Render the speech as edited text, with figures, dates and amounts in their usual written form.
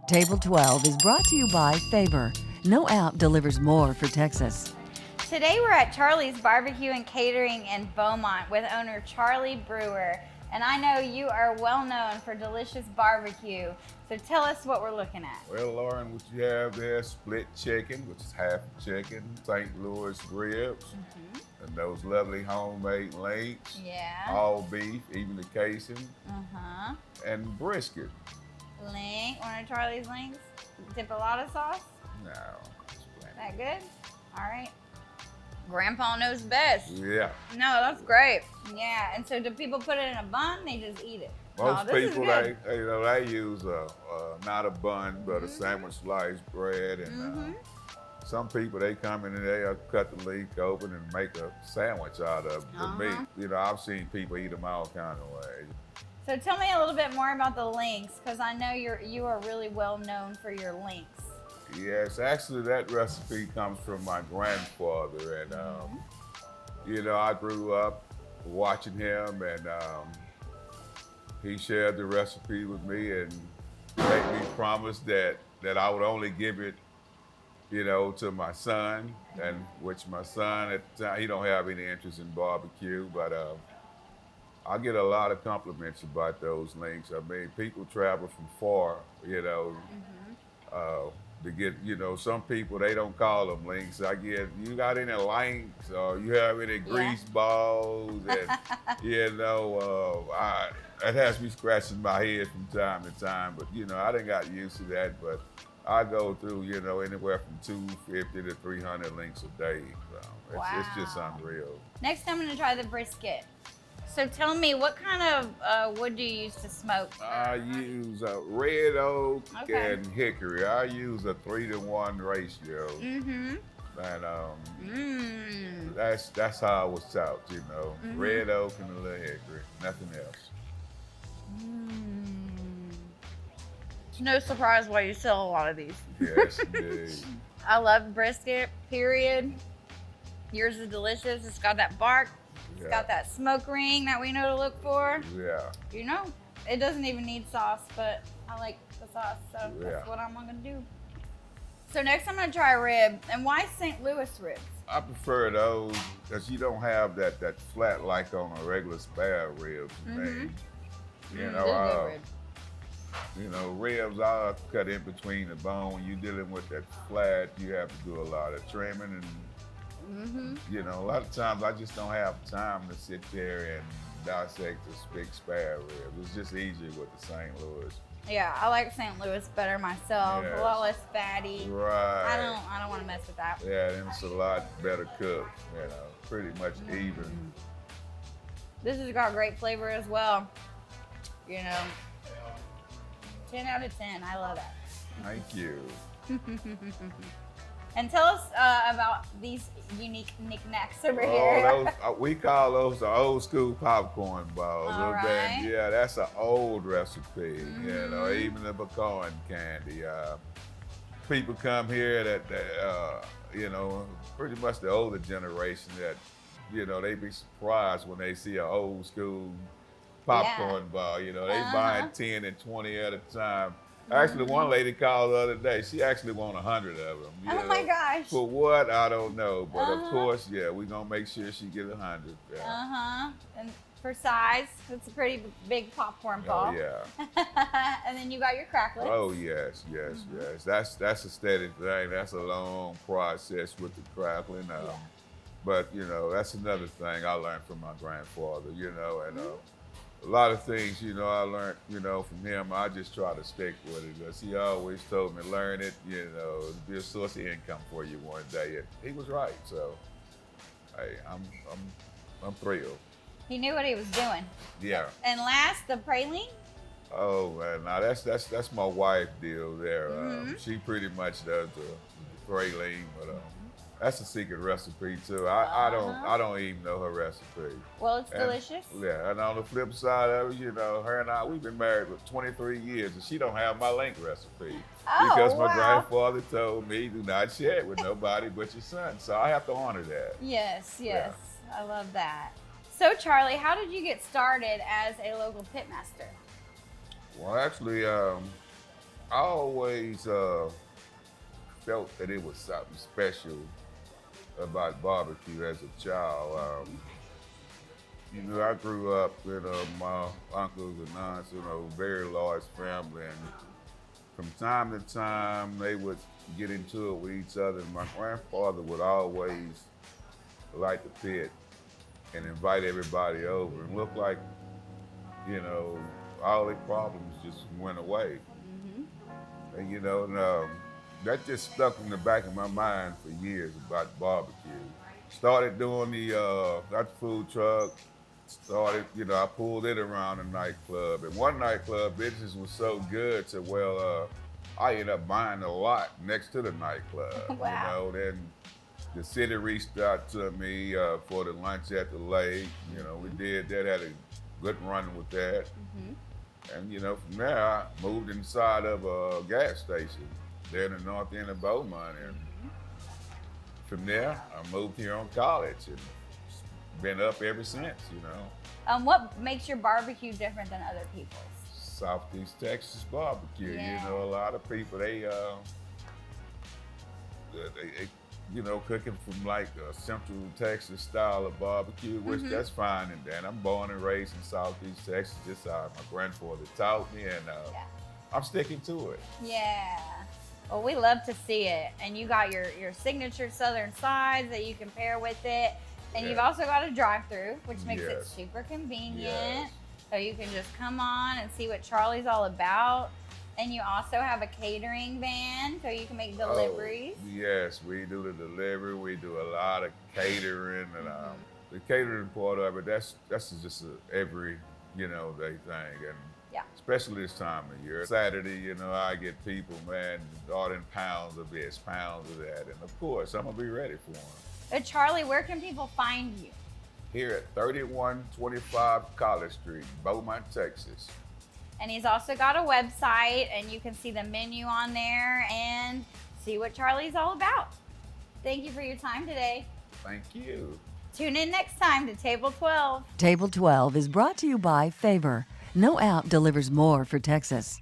Table 12 is brought to you by Faber. No app delivers more for Texas. Today we're at Charlie's Barbecue and Catering in Beaumont with owner Charlie Brewer. And I know you are well known for delicious barbecue. So tell us what we're looking at. Well, Lauren, what you have there, split chicken, which is half chicken, St. Louis ribs, and those lovely homemade links, all beef, even the casing, and brisket. Link, one of Charlie's links. Dip a lot of sauce? No, it's plenty. That good? All right. Grandpa knows best. Yeah. No, that's great. Yeah, and so do people put it in a bun? They just eat it? Most people, they use not a bun, but a sandwich slice bread, and some people, they come in and they'll cut the leek open and make a sandwich out of the meat. I've seen people eat them all kind of ways. So tell me a little bit more about the links, because I know you are really well known for your links. Yes, actually that recipe comes from my grandfather, and I grew up watching him, and he shared the recipe with me and made me promise that I would only give it, to my son, and which my son at the time, he don't have any interest in barbecue, but I get a lot of compliments about those links. I mean, people travel from far, to get, some people, they don't call them links. I get, you got any links, or you have any grease balls, and, it has me scratching my head from time to time, but, I done got used to that, but I go through, anywhere from 250 to 300 links a day. So it's just unreal. Next, I'm gonna try the brisket. So tell me, what kind of wood do you use to smoke? I use red oak and hickory. I use a 3-to-1 ratio. And that's how I was taught, red oak and a little hickory, nothing else. It's no surprise why you sell a lot of these. Yes, indeed. I love brisket, period. Yours is delicious. It's got that bark. It's got that smoke ring that we know to look for. Yeah. It doesn't even need sauce, but I like the sauce, so that's what I'm gonna do. So next I'm gonna try rib. And why St. Louis ribs? I prefer those because you don't have that flat like on a regular spare rib to me. Ribs are cut in between the bone. When you're dealing with that flat, you have to do a lot of trimming and a lot of times I just don't have time to sit there and dissect this big spare rib. It's just easier with the St. Louis. Yeah, I like St. Louis better myself. Yes. A lot less fatty. Right. I don't want to mess with that. Yeah, and it's a lot better cooked. Pretty much even. This has got great flavor as well. 10 out of 10. I love that. Thank you. And tell us about these unique knickknacks over here. We call those the old school popcorn balls. All right. Yeah, that's an old recipe. Even the pecan candy. People come here that pretty much the older generation that, they be surprised when they see an old school popcorn ball. They buy 10 and 20 at a time. Actually, one lady called the other day. She actually want 100 of them. Oh my gosh. For what? I don't know. But of course, we're going to make sure she get 100. And for size, it's a pretty big popcorn ball. Oh, yeah. And then you got your cracklets. Oh, yes. That's a steady thing. That's a long process with the crackling. But, that's another thing I learned from my grandfather, and a lot of things, I learned, from him. I just try to stick with it because he always told me, learn it, it'll be a source of income for you one day. And he was right. So, hey, I'm thrilled. He knew what he was doing. Yeah. And last, the praline. Oh, now that's my wife deal there. She pretty much does the praline, but that's a secret recipe too. I don't even know her recipe. Well, it's delicious. Yeah, and on the flip side of it, her and I, we've been married for 23 years, and she don't have my link recipe because my grandfather told me do not share it with nobody but your son. So I have to honor that. Yes. I love that. So Charlie, how did you get started as a local pitmaster? Well, actually, I always felt that it was something special about barbecue as a child. You know, I grew up with my uncles and aunts, you know, very large family, and from time to time they would get into it with each other. And my grandfather would always light the pit and invite everybody over, and looked like, you know, all their problems just went away. And you know, that just stuck in the back of my mind for years about barbecue. Started doing got the food truck. Started, you know, I pulled it around a nightclub. And one nightclub business was so good to, well, I ended up buying a lot next to the nightclub. Wow. You know, then the city reached out to me for the lunch at the lake. You know, we did that, had a good run with that. And you know, from there I moved inside of a gas station there in the north end of Beaumont. And from there, I moved here on college and been up ever since, you know. What makes your barbecue different than other people's? Southeast Texas barbecue. Yeah. You know, a lot of people, they you know, cooking from like a Central Texas style of barbecue, which that's fine and then. I'm born and raised in Southeast Texas, just how my grandfather taught me, and I'm sticking to it. Yeah. Well, we love to see it. And you got your signature Southern sides that you can pair with it. And you've also got a drive-through, which makes it super convenient. Yes. So you can just come on and see what Charlie's all about. And you also have a catering van, so you can make deliveries. Oh, yes, we do the delivery. We do a lot of catering, and the catering part of it, that's just every, you know, day thing. And especially this time of year. Saturday, you know, I get people, man, ordering pounds of this, pounds of that. And of course, I'm gonna be ready for them. So Charlie, where can people find you? Here at 3125 College Street, Beaumont, Texas. And he's also got a website, and you can see the menu on there and see what Charlie's all about. Thank you for your time today. Thank you. Tune in next time to Table 12. Table 12 is brought to you by Favor. No app delivers more for Texas.